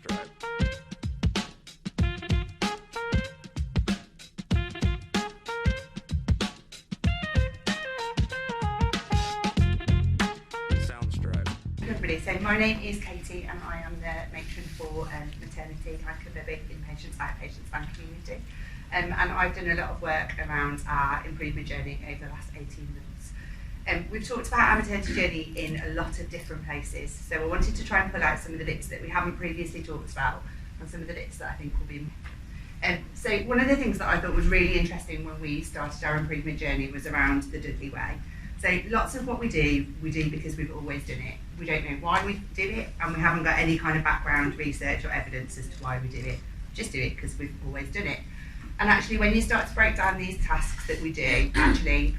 Soundstripe. Everybody, so my name is Katie and I am the matron for maternity. I cover both inpatients, outpatients and community. And I've done a lot of work around our improvement journey over the last 18 months. We've talked about our maternity journey in a lot of different places, so I wanted to try and pull out some of the bits that we haven't previously talked about and some of the bits that I think will be. So one of the things that I thought was really interesting when we started our improvement journey was around the Dudley Way. So lots of what we do because we've always done it. We don't know why we do it, and we haven't got any kind of background research or evidence as to why we do it. Just do it because we've always done it. And actually, when you start to break down these tasks that we do, actually,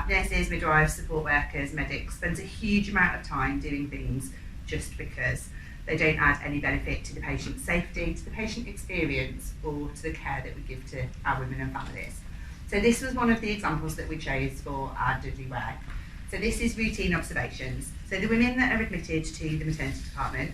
nurses, midwives, support workers, medics spend a huge amount of time doing things just because they don't add any benefit to the patient's safety, to the patient experience, or to the care that we give to our women and families. So this was one of the examples that we chose for our Dudley Way. So this is routine observations. So the women that are admitted to the maternity department,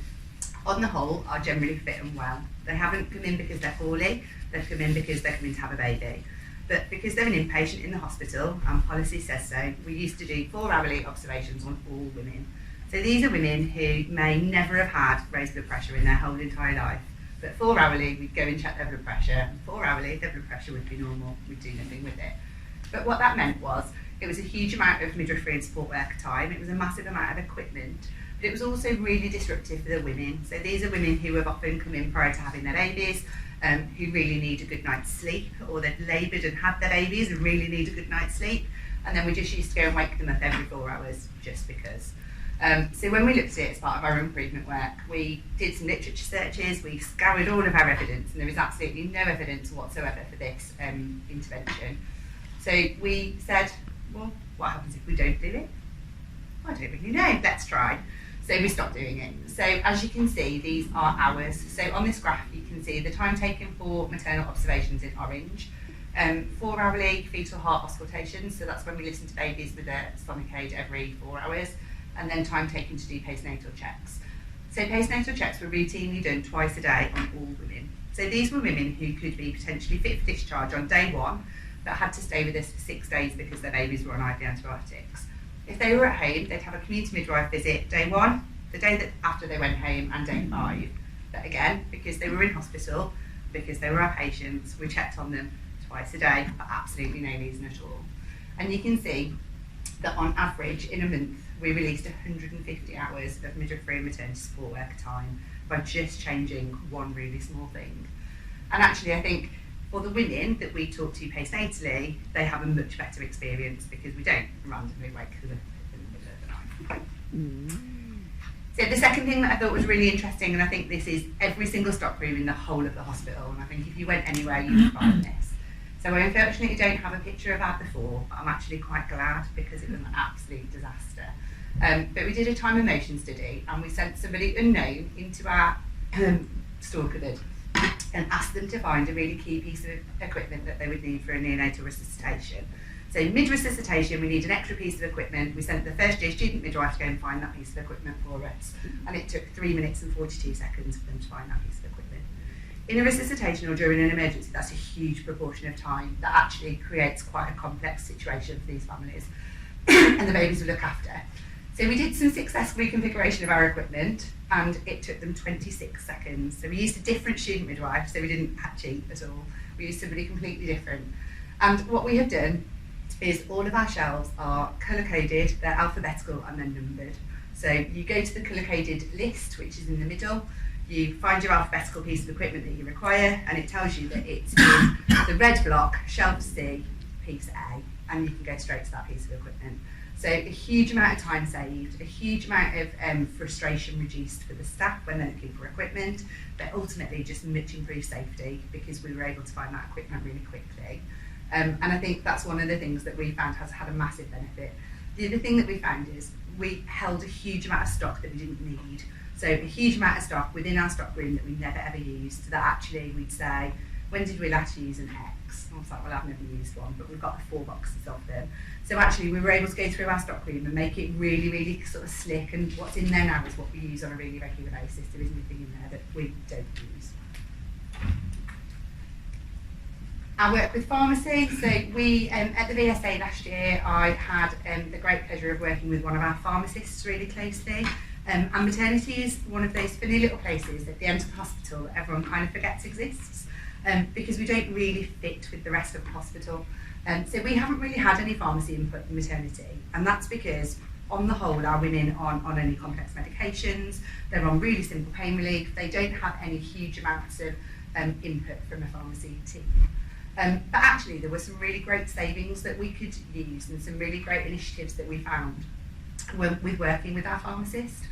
on the whole, are generally fit and well. They haven't come in because they're poorly, they've come in because they're coming to have a baby. But because they're an inpatient in the hospital, and policy says so, we used to do 4-hourly observations on all women. So these are women who may never have had raised blood pressure in their whole entire life. But 4-hourly, we'd go and check their blood pressure, and 4-hourly, their blood pressure would be normal, we'd do nothing with it. But what that meant was, it was a huge amount of midwifery and support worker time, it was a massive amount of equipment, but it was also really disruptive for the women. So these are women who have often come in prior to having their babies, who really need a good night's sleep, or they've laboured and had their babies and really need a good night's sleep, and then we just used to go and wake them up every 4 hours, just because. So when we looked at it as part of our improvement work, we did some literature searches, we scoured all of our evidence, and there is absolutely no evidence whatsoever for this intervention. So we said, well, what happens if we don't do it? I don't really know, let's try. So we stopped doing it. So as you can see, these are hours. So on this graph, you can see the time taken for maternal observations in orange, 4-hourly fetal heart auscultations, so that's when we listen to babies with a sonic aid every 4 hours, and then time taken to do postnatal checks. So postnatal checks were routinely done twice a day on all women. So these were women who could be potentially fit for discharge on day 1, but had to stay with us for 6 days because their babies were on IV antibiotics. If they were at home, they'd have a community midwife visit day 1, the day that after they went home, and day 5. But again, because they were in hospital, because they were our patients, we checked on them twice a day for absolutely no reason at all. And you can see that on average, in a month, we released 150 hours of midwifery and maternity support worker time by just changing one really small thing. And actually, I think for the women that we talk to postnatally, they have a much better experience because we don't randomly wake them up in the middle of the night. So the second thing that I thought was really interesting, and I think this is every single stock room in the whole of the hospital, and I think if you went anywhere you would find this. So I unfortunately don't have a picture of our before, but I'm actually quite glad because it was an absolute disaster. But we did a time and motion study, and we sent somebody unknown into our store cupboard and asked them to find a really key piece of equipment that they would need for a neonatal resuscitation. So mid-resuscitation, we need an extra piece of equipment. We sent the first year student midwife to go and find that piece of equipment for us, and it took 3 minutes and 42 seconds for them to find that piece of equipment. In a resuscitation or during an emergency, that's a huge proportion of time that actually creates quite a complex situation for these families and the babies we look after. So we did some successful reconfiguration of our equipment, and it took them 26 seconds. So we used a different student midwife, so we didn't cheat at all. We used somebody completely different. And what we have done is all of our shelves are colour-coded, they're alphabetical and they're numbered. So you go to the colour-coded list, which is in the middle, you find your alphabetical piece of equipment that you require, and it tells you that it's in the red block, shelf C, piece A, and you can go straight to that piece of equipment. So a huge amount of time saved, a huge amount of frustration reduced for the staff when they're looking for equipment, but ultimately just much improved safety because we were able to find that equipment really quickly. And I think that's one of the things that we found has had a massive benefit. The other thing that we found is we held a huge amount of stock that we didn't need. So a huge amount of stock within our stock room that we never ever used, so that actually we'd say, when did we last use an X? And I was like, well, I've never used one, but we've got the 4 boxes of them. So actually we were able to go through our stock room and make it really, really sort of slick, and what's in there now is what we use on a really regular basis. There isn't anything in there that we don't use. I work with pharmacy, so we, at the VSA last year, I had the great pleasure of working with one of our pharmacists really closely. And maternity is one of those funny little places at the end of the hospital that everyone kind of forgets exists, because we don't really fit with the rest of the hospital. So we haven't really had any pharmacy input in maternity, and that's because on the whole our women aren't on any complex medications, they're on really simple pain relief, they don't have any huge amounts of input from a pharmacy team. But actually there were some really great savings that we could use and some really great initiatives that we found with working with our pharmacist.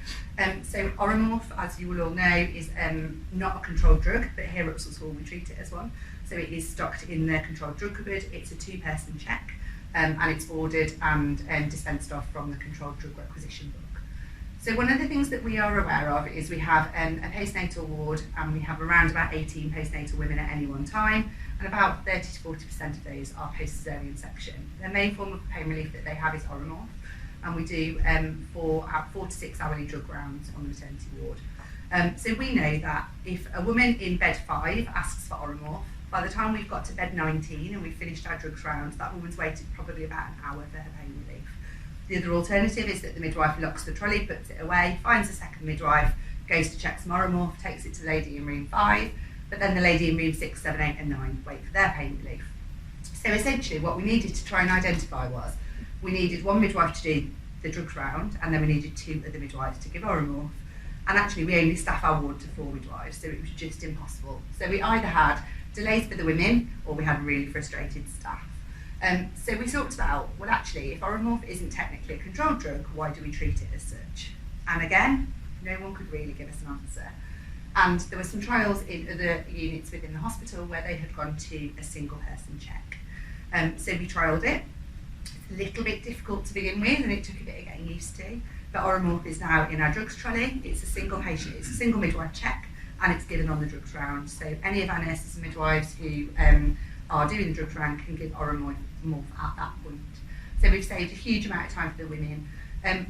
So Oromorph, as you will all know, is not a controlled drug, but here at Russell School we treat it as one. So it is stocked in the controlled drug cupboard. It's a 2-person check, and it's ordered and dispensed off from the controlled drug requisition book. So one of the things that we are aware of is we have a postnatal ward, and we have around about 18 postnatal women at any one time, and about 30 to 40% of those are post-cesarean section. The main form of pain relief that they have is Oromorph, and we do 4 to 6 hourly drug rounds on the maternity ward. So we know that if a woman in bed 5 asks for Oromorph, by the time we've got to bed 19 and we've finished our drugs rounds, that woman's waited probably about an hour for her pain relief. The other alternative is that the midwife locks the trolley, puts it away, finds a second midwife, goes to check some Oromorph, takes it to the lady in room 5, but then the lady in room 6, 7, 8 and 9 wait for their pain relief. So essentially what we needed to try and identify was, we needed one midwife to do the drugs round, and then we needed 2 other midwives to give Oromorph. And actually we only staff our ward to 4 midwives, so it was just impossible. So we either had delays for the women, or we had really frustrated staff. So we talked about, well actually, if Oromorph isn't technically a controlled drug, why do we treat it as such? And again, no one could really give us an answer. And there were some trials in other units within the hospital where they had gone to a single person check. So we trialled it. It's a little bit difficult to begin with, and it took a bit of getting used to, but Oromorph is now in our drugs trolley. It's a single patient, it's a single midwife check, and it's given on the drugs round. So any of our nurses and midwives who are doing the drugs round can give Oromorph at that point. So we've saved a huge amount of time for the women.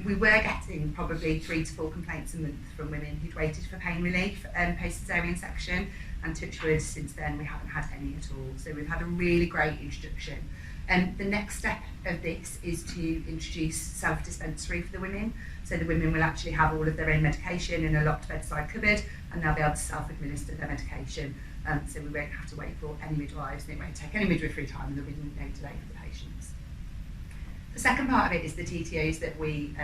We were getting probably 3 to 4 complaints a month from women who'd waited for pain relief post-cesarean section, and touch wood, since then we haven't had any at all. So we've had a really great introduction. The next step of this is to introduce self-dispensary for the women. So the women will actually have all of their own medication in a locked bedside cupboard, and they'll be able to self-administer their medication. So we won't have to wait for any midwives, and it won't take any midwifery time, and there'll be no delay for the patients. The second part of it is the TTOs that we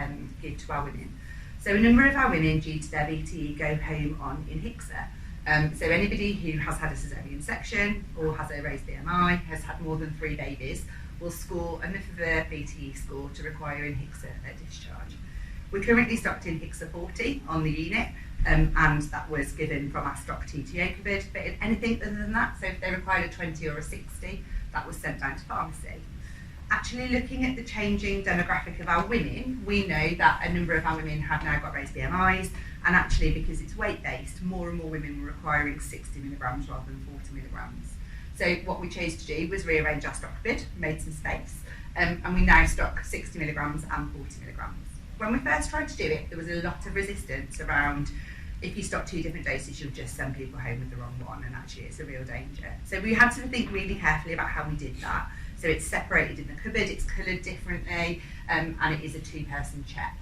give to our women. So a number of our women, due to their VTE, go home on INHIXA. So anybody who has had a caesarean section or has a raised BMI, has had more than 3 babies, will score enough of a VTE score to require INHIXA at discharge. We're currently stocked INHIXA 40 on the unit, and that was given from our stock TTO cupboard, but anything other than that, so if they required a 20 or a 60, that was sent down to pharmacy. Actually looking at the changing demographic of our women, we know that a number of our women have now got raised BMIs, and actually because it's weight-based, more and more women were requiring 60 milligrams rather than 40 milligrams. So what we chose to do was rearrange our stock cupboard, made some space, and we now stock 60 milligrams and 40 milligrams. When we first tried to do it, there was a lot of resistance around, if you stock 2 different doses, you'll just send people home with the wrong one, and actually it's a real danger. So we had to think really carefully about how we did that. So it's separated in the cupboard, it's coloured differently, and it is a 2-person check.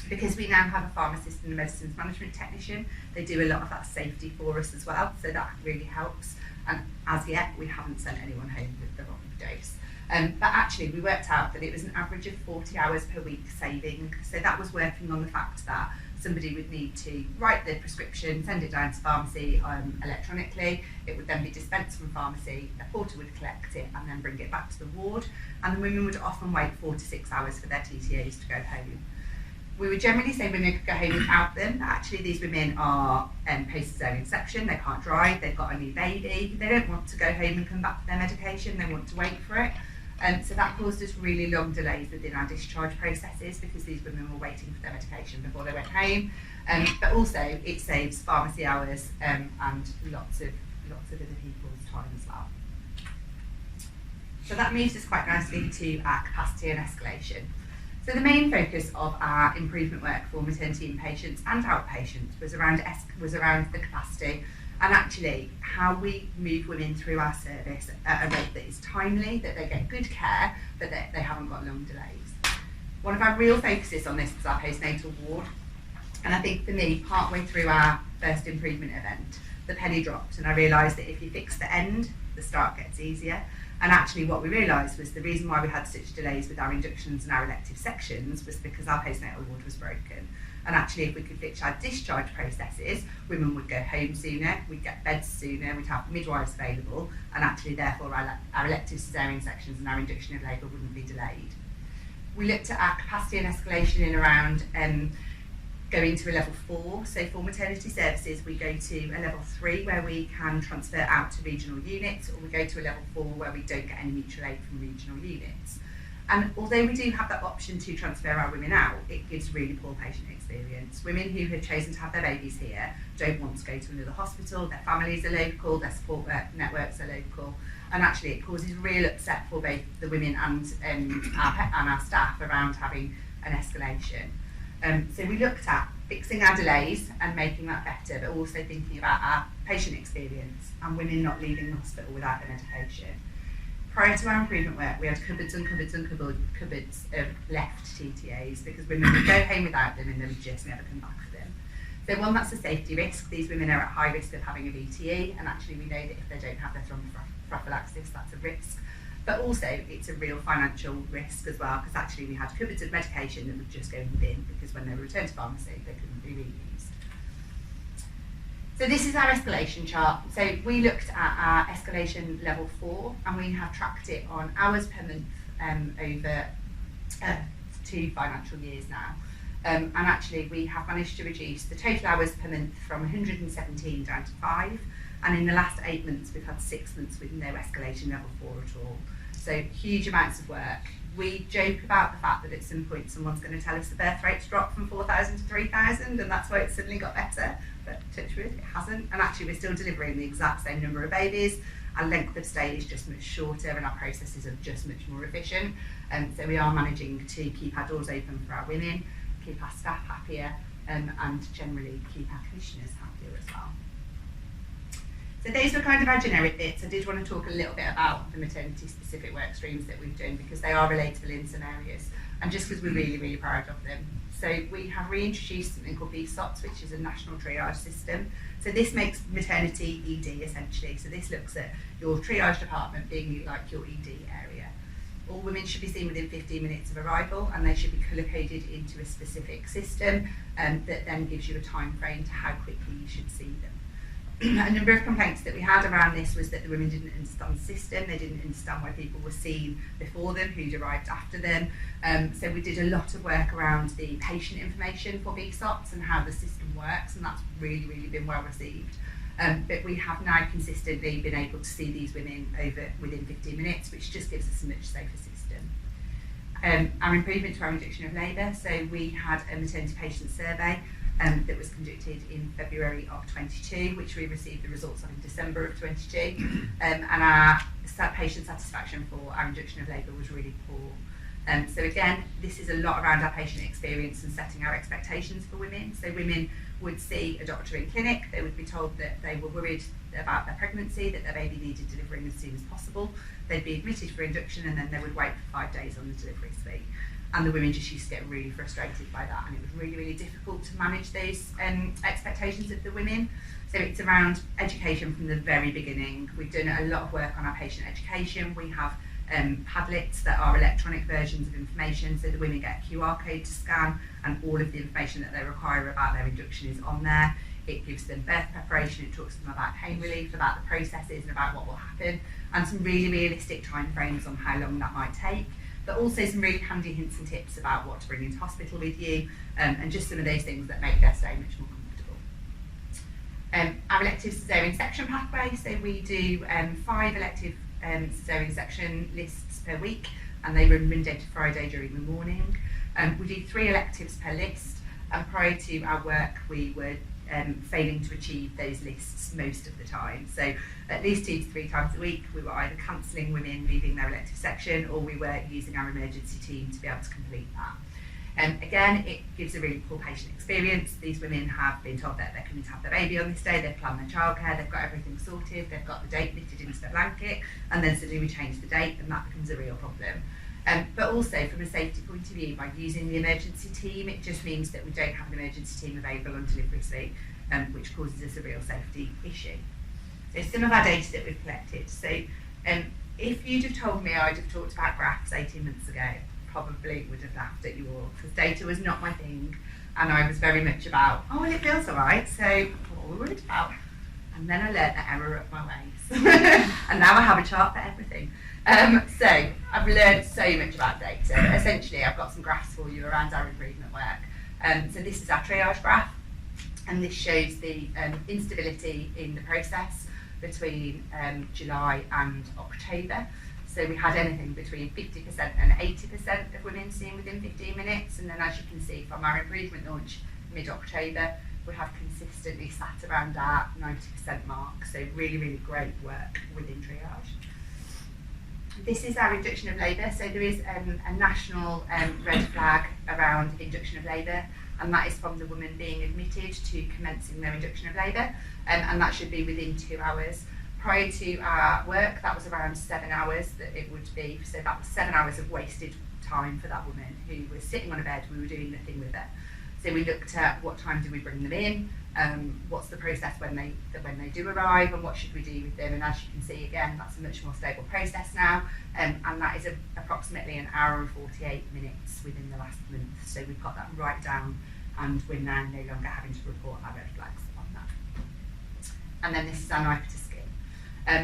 Because we now have a pharmacist and a medicines management technician, they do a lot of that safety for us as well, so that really helps. And as yet, we haven't sent anyone home with the wrong dose. But actually, we worked out that it was an average of 40 hours per week saving. So that was working on the fact that somebody would need to write the prescription, send it down to pharmacy electronically. It would then be dispensed from pharmacy, a porter would collect it and then bring it back to the ward. And the women would often wait 4 to 6 hours for their TTAs to go home. We would generally say women could go home without them. Actually, these women are post-cesarean section, they can't drive, they've got a new baby, they don't want to go home and come back to their medication, they want to wait for it. So that caused us really long delays within our discharge processes because these women were waiting for their medication before they went home. But also it saves pharmacy hours and lots of lots of other people's time as well. So that moves us quite nicely to our capacity and escalation. So the main focus of our improvement work for maternity inpatients and outpatients was around the capacity, and actually how we move women through our service at a rate that is timely, that they get good care, but that they haven't got long delays. One of our real focuses on this was our postnatal ward, and I think for me, partway through our first improvement event, the penny dropped, and I realised that if you fix the end, the start gets easier. And actually what we realised was the reason why we had such delays with our inductions and our elective sections was because our postnatal ward was broken. And actually if we could fix our discharge processes, women would go home sooner, we'd get beds sooner, we'd have midwives available, and actually therefore our elective caesarean sections and our induction of labour wouldn't be delayed. We looked at our capacity and escalation in around going to a level 4. So for maternity services, we go to a level 3 where we can transfer out to regional units, or we go to a level 4 where we don't get any mutual aid from regional units. And although we do have that option to transfer our women out, it gives really poor patient experience. Women who have chosen to have their babies here don't want to go to another hospital, their families are local, their support networks are local, and actually it causes real upset for both the women and our staff around having an escalation. So we looked at fixing our delays and making that better, but also thinking about our patient experience and women not leaving the hospital without their medication. Prior to our improvement work, we had cupboards and cupboards and cupboards of left TTAs because women would go home without them and they would just never come back for them. So one, that's a safety risk. These women are at high risk of having a VTE, and actually we know that if they don't have their thromboprophylaxis, that's a risk. But also it's a real financial risk as well, because actually we had cupboards of medication that would just go in the bin because when they were returned to pharmacy they couldn't be reused. So this is our escalation chart. So we looked at our escalation level 4 and we have tracked it on hours per month over 2 financial years now. And actually we have managed to reduce the total hours per month from 117 down to 5. And in the last 8 months, we've had 6 months with no escalation level 4 at all. So huge amounts of work. We joke about the fact that at some point someone's going to tell us the birth rate's dropped from 4,000 to 3,000 and that's why it suddenly got better. But touch wood, it hasn't. And actually we're still delivering the exact same number of babies. Our length of stay is just much shorter and our processes are just much more efficient. So we are managing to keep our doors open for our women, keep our staff happier, and generally keep our commissioners happier as well. So these were kind of our generic bits. I did want to talk a little bit about the maternity specific work streams that we've done because they are relatable in some areas and just because we're really, really proud of them. So we have reintroduced something called VSOTs, which is a national triage system. So this makes maternity ED essentially. So this looks at your triage department being like your ED area. All women should be seen within 15 minutes of arrival and they should be colour-coded into a specific system that then gives you a time frame to how quickly you should see them. A number of complaints that we had around this was that the women didn't understand the system, they didn't understand where people were seen before them, who'd arrived after them. So we did a lot of work around the patient information for VSOTs and how the system works, and that's really, really been well received. But we have now consistently been able to see these women within 15 minutes, which just gives us a much safer system. Our improvement to our induction of labour, so we had a maternity patient survey that was conducted in February of 22, which we received the results of in December of 22, and our patient satisfaction for our induction of labour was really poor. So again, this is a lot around our patient experience and setting our expectations for women. So women would see a doctor in clinic, they would be told that they were worried about their pregnancy, that their baby needed delivering as soon as possible. They'd be admitted for induction and then they would wait for 5 days on the delivery suite. And the women just used to get really frustrated by that, and it was really, really difficult to manage those expectations of the women. So it's around education from the very beginning. We've done a lot of work on our patient education. We have Padlets that are electronic versions of information, so the women get a QR code to scan and all of the information that they require about their induction is on there. It gives them birth preparation, it talks to them about pain relief, about the processes and about what will happen, and some really realistic timeframes on how long that might take. But also some really handy hints and tips about what to bring into hospital with you, and just some of those things that make their stay much more comfortable. Our elective caesarean section pathway, so we do 5 elective caesarean section lists per week, and they run Monday to Friday during the morning. We do 3 electives per list, and prior to our work we were failing to achieve those lists most of the time. So at least 2 to 3 times a week, we were either cancelling women leaving their elective section, or we were using our emergency team to be able to complete that. Again, it gives a really poor patient experience. These women have been told that they're coming to have their baby on this day, they've planned their childcare, they've got everything sorted, they've got the date knitted into their blanket, and then suddenly we change the date, and that becomes a real problem. But also from a safety point of view, by using the emergency team, it just means that we don't have an emergency team available on delivery suite, which causes us a real safety issue. So some of our data that we've collected. So if you'd have told me I'd have talked about graphs 18 months ago, probably would have laughed at you all, because data was not my thing, and I was very much about, oh, well, it feels all right, so what are we worried about? And then I learnt the error of my ways. And now I have a chart for everything. So I've learned so much about data. Essentially, I've got some graphs for you around our improvement work. So this is our triage graph, and this shows the instability in the process between July and October. So we had anything between 50% and 80% of women seen within 15 minutes, and then as you can see from our improvement launch mid-October, we have consistently sat around our 90% mark, so really, really great work within triage. This is our induction of labour, so there is a national red flag around induction of labour, and that is from the woman being admitted to commencing their induction of labour, and that should be within 2 hours. Prior to our work, that was around 7 hours that it would be, so that was 7 hours of wasted time for that woman who was sitting on a bed. We were doing nothing with her. So we looked at what time do we bring them in, what's the process when they do arrive, and what should we do with them. And as you can see, again, that's a much more stable process now, and that is approximately an hour and 48 minutes within the last month. So we've got that right down, and we're now no longer having to report our red flags on that. And then this is our knife to skin.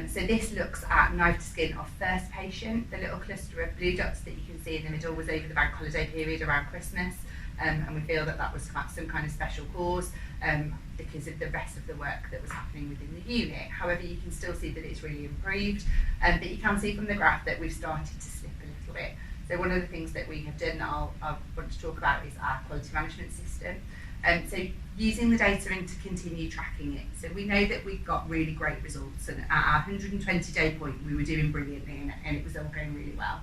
So this looks at knife to skin of first patient. The little cluster of blue dots that you can see in the middle was over the bank holiday period around Christmas, and we feel that that was some kind of special cause because of the rest of the work that was happening within the unit. However, you can still see that it's really improved, but you can see from the graph that we've started to slip a little bit. So one of the things that we have done that I want to talk about is our quality management system. So using the data and to continue tracking it. So we know that we've got really great results, and at our 120-day point we were doing brilliantly, and it was all going really well.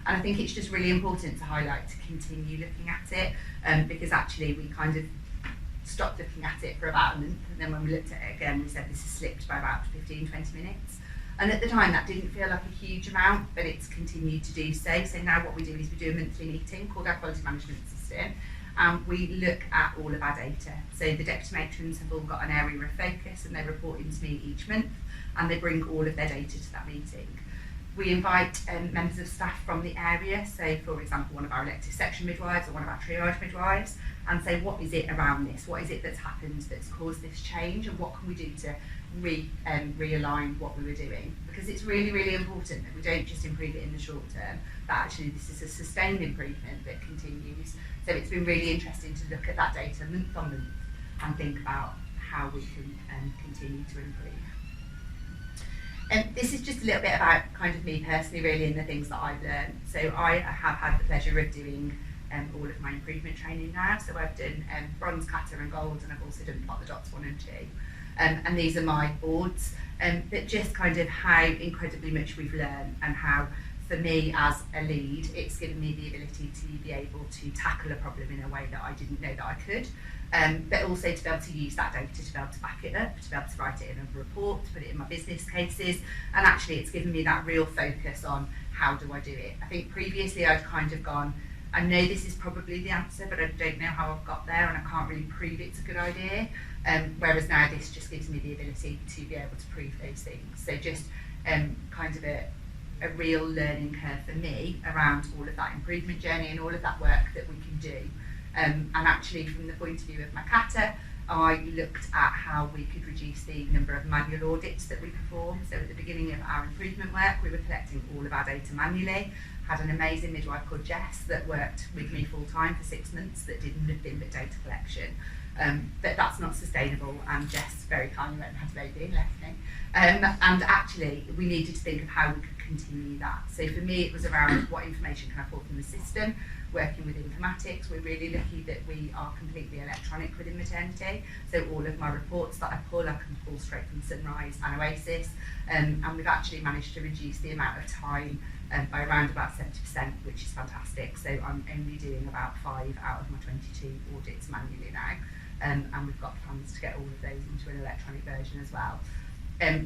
And I think it's just really important to highlight to continue looking at it, because actually we kind of stopped looking at it for about a month, and then when we looked at it again we said this has slipped by about 15-20 minutes. And at the time that didn't feel like a huge amount, but it's continued to do so. So now what we do is we do a monthly meeting called our quality management system, and we look at all of our data. So the deputy matrons have all got an area of focus, and they report into me each month, and they bring all of their data to that meeting. We invite members of staff from the area, so for example one of our elective section midwives or one of our triage midwives, and say what is it around this, what is it that's happened that's caused this change, and what can we do to realign what we were doing, because it's really, really important that we don't just improve it in the short term, but actually this is a sustained improvement that continues. So it's been really interesting to look at that data month on month and think about how we can continue to improve. This is just a little bit about kind of me personally really and the things that I've learned. So I have had the pleasure of doing all of my improvement training now. So I've done bronze, catter and gold, and I've also done plot the dots 1 and 2. And these are my boards, that just kind of how incredibly much we've learned, and how for me as a lead it's given me the ability to be able to tackle a problem in a way that I didn't know that I could, but also to be able to use that data to be able to back it up, to be able to write it in a report, to put it in my business cases, and actually it's given me that real focus on how do I do it. I think previously I'd kind of gone, I know this is probably the answer, but I don't know how I've got there, and I can't really prove it's a good idea. Whereas now this just gives me the ability to be able to prove those things. So just kind of a real learning curve for me around all of that improvement journey and all of that work that we can do. And actually from the point of view of my CATA, I looked at how we could reduce the number of manual audits that we perform. So at the beginning of our improvement work, we were collecting all of our data manually. Had an amazing midwife called Jess that worked with me full time for 6 months that did nothing but data collection. But that's not sustainable, and Jess very kindly went and had a baby and left me. And actually we needed to think of how we could continue that. So for me it was around what information can I pull from the system, working with informatics. We're really lucky that we are completely electronic within maternity, so all of my reports that I can pull straight from Sunrise and Oasis, and we've actually managed to reduce the amount of time by around about 70%, which is fantastic. So I'm only doing about 5 out of my 22 audits manually now, and we've got plans to get all of those into an electronic version as well.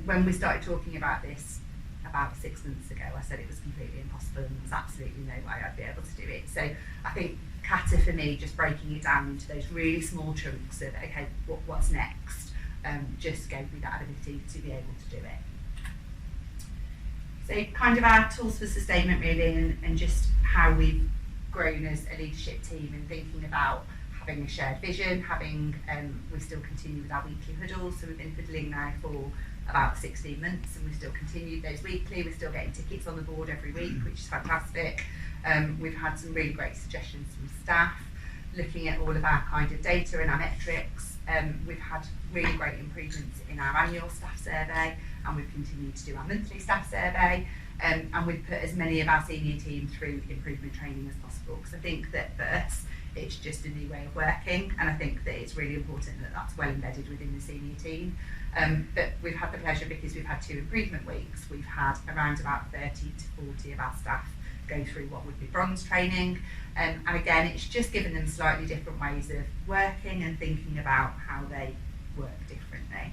When we started talking about this about 6 months ago, I said it was completely impossible and there was absolutely no way I'd be able to do it. So I think Kata, for me, just breaking it down into those really small chunks of, okay, what's next, just gave me that ability to be able to do it. So kind of our tools for sustainment really, and just how we've grown as a leadership team and thinking about having a shared vision, we still continue with our weekly huddles, so we've been huddling now for about 16 months and we've still continued those weekly. We're still getting tickets on the board every week, which is fantastic. We've had some really great suggestions from staff, looking at all of our kind of data and our metrics. We've had really great improvements in our annual staff survey, and we've continued to do our monthly staff survey, and we've put as many of our senior team through improvement training as possible, because I think that for us it's just a new way of working, and I think that it's really important that that's well embedded within the senior team. But we've had the pleasure, because we've had 2 improvement weeks, we've had around about 30 to 40 of our staff go through what would be bronze training, and again it's just given them slightly different ways of working and thinking about how they work differently.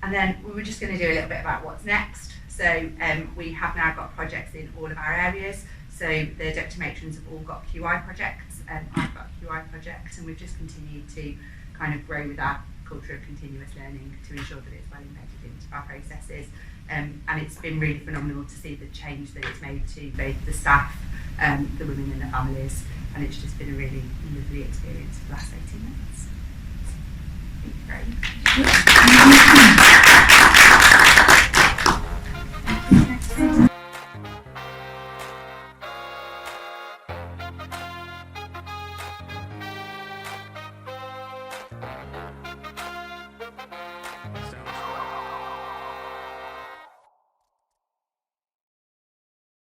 And then we were just going to do a little bit about what's next. So we have now got projects in all of our areas. So the deputy matrons have all got QI projects, and I've got a QI project, and we've just continued to kind of grow with our culture of continuous learning to ensure that it's well embedded into our processes. And it's been really phenomenal to see the change that it's made to both the staff, the women and the families, and it's just been a really lovely experience for the last 18 months. Thank you very much.